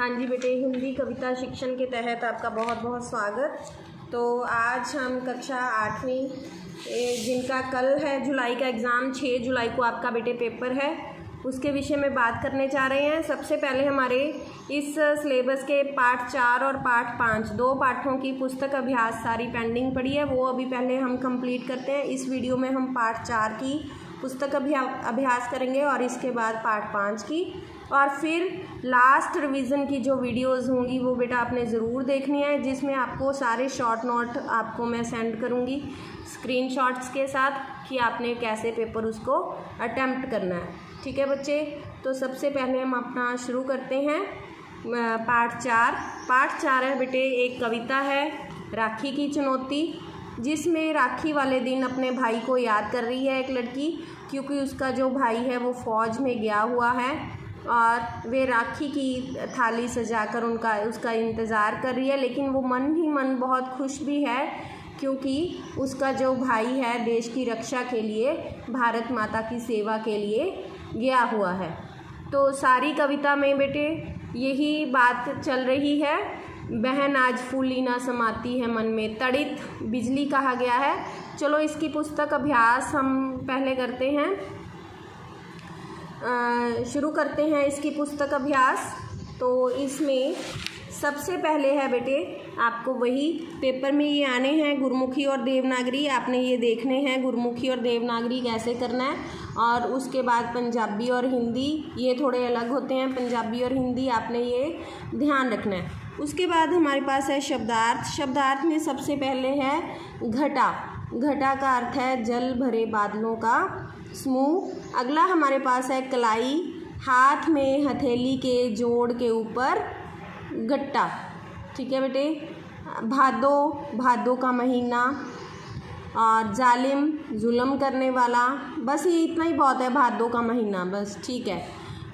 हाँ जी बेटे, हिंदी कविता शिक्षण के तहत आपका बहुत बहुत स्वागत। तो आज हम कक्षा 8वीं जिनका कल है जुलाई का एग्ज़ाम, 6 जुलाई को आपका बेटे पेपर है, उसके विषय में बात करने जा रहे हैं। सबसे पहले हमारे इस सिलेबस के पाठ 4 और पाठ 5 दो पाठों की पुस्तक अभ्यास सारी पेंडिंग पड़ी है, वो अभी पहले हम कंप्लीट करते हैं। इस वीडियो में हम पाठ 4 की पुस्तक अभ्यास करेंगे और इसके बाद पाठ 5 की, और फिर लास्ट रिवीजन की जो वीडियोस होंगी वो बेटा आपने ज़रूर देखनी है, जिसमें आपको सारे शॉर्ट नोट आपको मैं सेंड करूँगी स्क्रीनशॉट्स के साथ कि आपने कैसे पेपर उसको अटेम्प्ट करना है। ठीक है बच्चे, तो सबसे पहले हम अपना शुरू करते हैं पाठ 4। पाठ 4 है बेटे, एक कविता है राखी की चुनौती, जिसमें राखी वाले दिन अपने भाई को याद कर रही है एक लड़की, क्योंकि उसका जो भाई है वो फ़ौज में गया हुआ है और वे राखी की थाली सजाकर उसका इंतज़ार कर रही है। लेकिन वो मन ही मन बहुत खुश भी है, क्योंकि उसका जो भाई है देश की रक्षा के लिए, भारत माता की सेवा के लिए गया हुआ है। तो सारी कविता में बेटे यही बात चल रही है, बहन आज फूली ना समाती है मन में, तड़ित बिजली कहा गया है। चलो इसकी पुस्तक अभ्यास हम पहले करते हैं, शुरू करते हैं इसकी पुस्तक अभ्यास। तो इसमें सबसे पहले है बेटे आपको वही पेपर में ये आने हैं गुरमुखी और देवनागरी, आपने ये देखने हैं गुरमुखी और देवनागरी कैसे करना है, और उसके बाद पंजाबी और हिंदी, ये थोड़े अलग होते हैं, पंजाबी और हिंदी आपने ये ध्यान रखना है। उसके बाद हमारे पास है शब्दार्थ। शब्दार्थ में सबसे पहले है घटा। घटा का अर्थ है जल भरे बादलों का समूह। अगला हमारे पास है कलाई, हाथ में हथेली के जोड़ के ऊपर गट्टा। ठीक है बेटे। भादो, भादो का महीना, और जालिम जुल्म करने वाला, बस ये इतना ही बहुत है, भादो का महीना बस। ठीक है।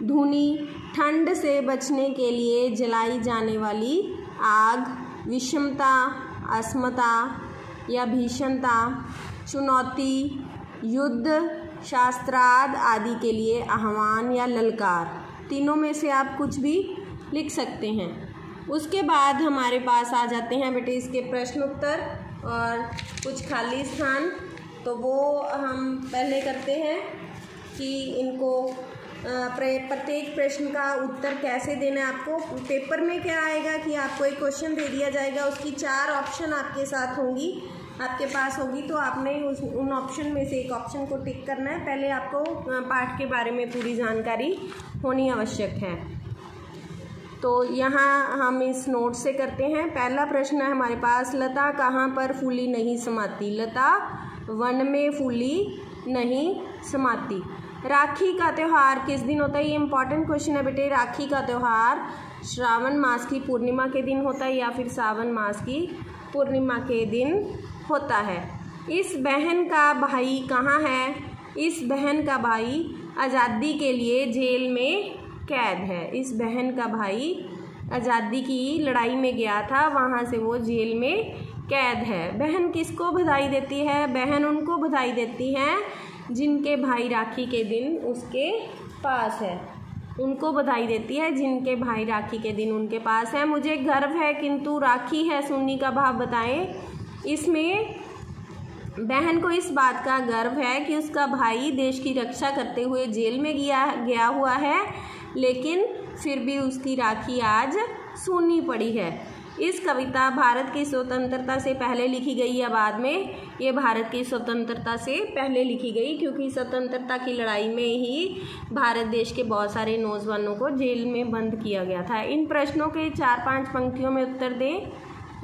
धुनी, ठंड से बचने के लिए जलाई जाने वाली आग। विषमता, असमता या भीषणता। चुनौती, युद्ध, शास्त्रार्थ आदि के लिए आह्वान या ललकार। तीनों में से आप कुछ भी लिख सकते हैं। उसके बाद हमारे पास आ जाते हैं बेटे इसके प्रश्न उत्तर और कुछ खाली स्थान। तो वो हम पहले करते हैं कि इनको प्रत्येक प्रश्न का उत्तर कैसे देना है आपको। पेपर में क्या आएगा कि आपको एक क्वेश्चन दे दिया जाएगा, उसकी 4 ऑप्शन आपके साथ होंगी, आपके पास होगी, तो आपने उन ऑप्शन में से एक ऑप्शन को टिक करना है। पहले आपको पाठ के बारे में पूरी जानकारी होनी आवश्यक है। तो यहाँ हम इस नोट से करते हैं। पहला प्रश्न है हमारे पास, लता कहाँ पर फूली नहीं समाती? लता वन में फूली नहीं समाती। राखी का त्यौहार किस दिन होता है? ये इम्पॉर्टेंट क्वेश्चन है बेटे। राखी का त्यौहार श्रावण मास की पूर्णिमा के दिन होता है या फिर सावन मास की पूर्णिमा के दिन होता है। इस बहन का भाई कहाँ है? इस बहन का भाई आज़ादी के लिए जेल में कैद है। इस बहन का भाई आज़ादी की लड़ाई में गया था, वहाँ से वो जेल में कैद है। बहन किसको बधाई देती है? बहन उनको बधाई देती हैं जिनके भाई राखी के दिन उसके पास है। उनको बधाई देती है जिनके भाई राखी के दिन उनके पास है। मुझे गर्व है किंतु राखी है सुन्नी का भाव बताएं। इसमें बहन को इस बात का गर्व है कि उसका भाई देश की रक्षा करते हुए जेल में गया हुआ है, लेकिन फिर भी उसकी राखी आज सूनी पड़ी है। इस कविता भारत की स्वतंत्रता से पहले लिखी गई या बाद में? ये भारत की स्वतंत्रता से पहले लिखी गई, क्योंकि स्वतंत्रता की लड़ाई में ही भारत देश के बहुत सारे नौजवानों को जेल में बंद किया गया था। इन प्रश्नों के 4-5 पंक्तियों में उत्तर दें।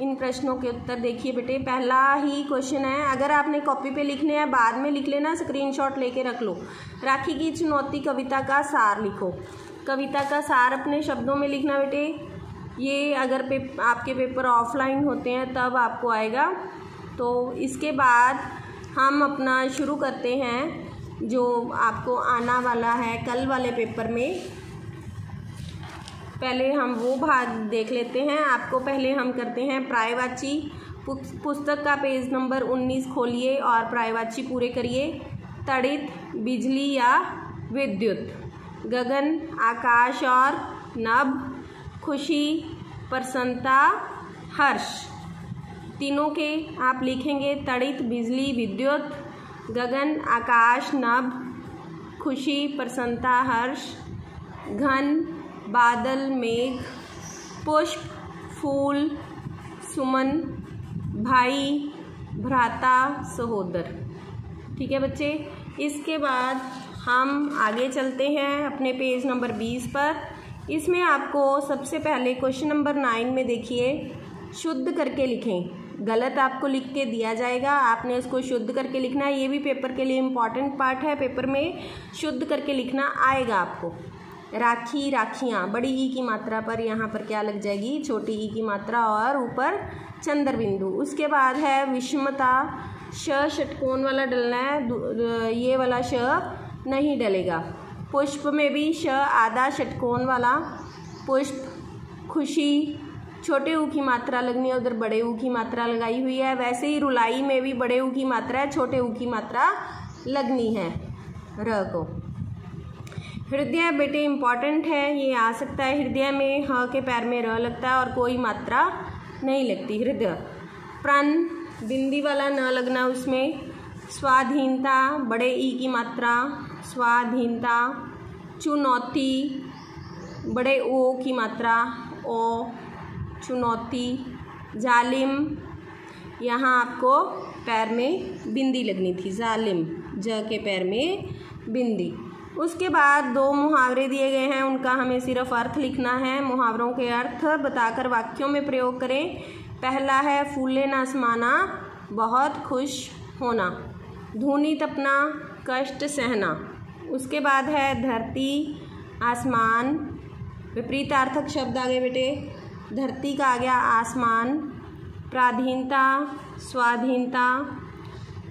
इन प्रश्नों के उत्तर देखिए बेटे, पहला ही क्वेश्चन है, अगर आपने कॉपी पे लिखने हैं बाद में लिख लेना, स्क्रीनशॉट लेके रख लो। राखी की चुनौती कविता का सार लिखो। कविता का सार अपने शब्दों में लिखना बेटे। ये अगर आपके पेपर ऑफलाइन होते हैं तब आपको आएगा। तो इसके बाद हम अपना शुरू करते हैं जो आपको आना वाला है कल वाले पेपर में। पहले हम वो भाग देख लेते हैं। आपको पहले हम करते हैं पर्यायवाची। पुस्तक का पेज नंबर 19 खोलिए और पर्यायवाची पूरे करिए। तड़ित बिजली या विद्युत, गगन आकाश और नभ, खुशी, प्रसन्नता, हर्ष। तीनों के आप लिखेंगे तड़ित, बिजली, विद्युत, गगन, आकाश, नभ, खुशी, प्रसन्नता, हर्ष, घन, बादल, मेघ, पुष्प, फूल, सुमन, भाई, भ्राता, सहोदर। ठीक है बच्चे, इसके बाद हम आगे चलते हैं अपने पेज नंबर 20 पर। इसमें आपको सबसे पहले क्वेश्चन नंबर 9 में देखिए, शुद्ध करके लिखें। गलत आपको लिख के दिया जाएगा, आपने उसको शुद्ध करके लिखना है। ये भी पेपर के लिए इम्पॉर्टेंट पार्ट है, पेपर में शुद्ध करके लिखना आएगा आपको। राखी, राखियाँ, बड़ी ई की मात्रा पर यहाँ पर क्या लग जाएगी, छोटी ई की मात्रा और ऊपर चंद्र बिंदु। उसके बाद है विषमता, श षटकोण वाला डलना है, ये वाला श नहीं डलेगा। पुष्प में भी श आधा षटकोण वाला पुष्प। खुशी, छोटे ऊ की मात्रा लगनी है, उधर बड़े ऊ की मात्रा लगाई हुई है। वैसे ही रुलाई में भी बड़े ऊ की मात्रा है, छोटे ऊ की मात्रा लगनी है र को। हृदय बेटे इम्पॉर्टेंट है, ये आ सकता है। हृदय में ह के पैर में र लगता है और कोई मात्रा नहीं लगती, हृदय। प्रण, बिंदी वाला न लगना उसमें। स्वाधीनता, बड़े ई की मात्रा, स्वाधीनता। चुनौती, बड़े ओ की मात्रा, ओ, चुनौती। जालिम, यहाँ आपको पैर में बिंदी लगनी थी, जालिम, ज के पैर में बिंदी। उसके बाद दो मुहावरे दिए गए हैं, उनका हमें सिर्फ अर्थ लिखना है। मुहावरों के अर्थ बताकर वाक्यों में प्रयोग करें। पहला है फूले न समाना, बहुत खुश होना। धूनी तपना, कष्ट सहना। उसके बाद है धरती, आसमान। विपरीतार्थक शब्द आ गए बेटे, धरती का आ गया आसमान। पराधीनता, स्वाधीनता।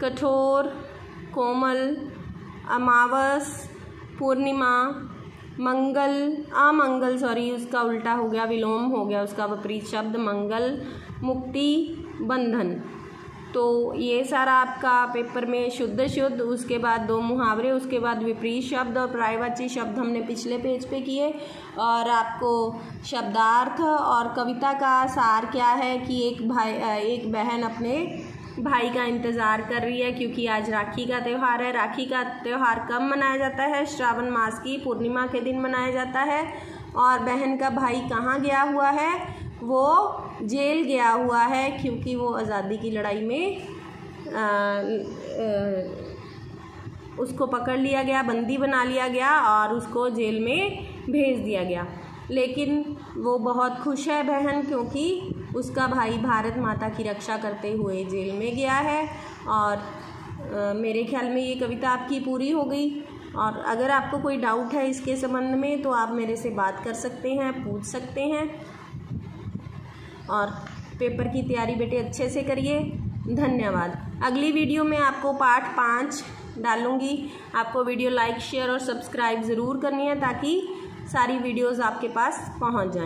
कठोर, कोमल। अमावस, पूर्णिमा। मंगल, अमंगल, सॉरी उसका उल्टा हो गया, विलोम हो गया उसका विपरीत शब्द, मंगल। मुक्ति, बंधन। तो ये सारा आपका पेपर में शुद्ध शुद्ध, उसके बाद दो मुहावरे, उसके बाद विपरीत शब्द और पर्यायवाची शब्द हमने पिछले पेज पे किए। और आपको शब्दार्थ और कविता का सार क्या है कि एक बहन अपने भाई का इंतज़ार कर रही है क्योंकि आज राखी का त्यौहार है। राखी का त्यौहार कब मनाया जाता है, श्रावण मास की पूर्णिमा के दिन मनाया जाता है। और बहन का भाई कहाँ गया हुआ है, वो जेल गया हुआ है क्योंकि वो आज़ादी की लड़ाई में उसको पकड़ लिया गया, बंदी बना लिया गया और उसको जेल में भेज दिया गया। लेकिन वो बहुत खुश है बहन, क्योंकि उसका भाई भारत माता की रक्षा करते हुए जेल में गया है। और मेरे ख्याल में ये कविता आपकी पूरी हो गई। और अगर आपको कोई डाउट है इसके संबंध में तो आप मेरे से बात कर सकते हैं, पूछ सकते हैं। और पेपर की तैयारी बेटे अच्छे से करिए। धन्यवाद। अगली वीडियो में आपको पाठ 5 डालूँगी। आपको वीडियो लाइक, शेयर और सब्सक्राइब ज़रूर करनी है ताकि सारी वीडियोज़ आपके पास पहुंच जाएं।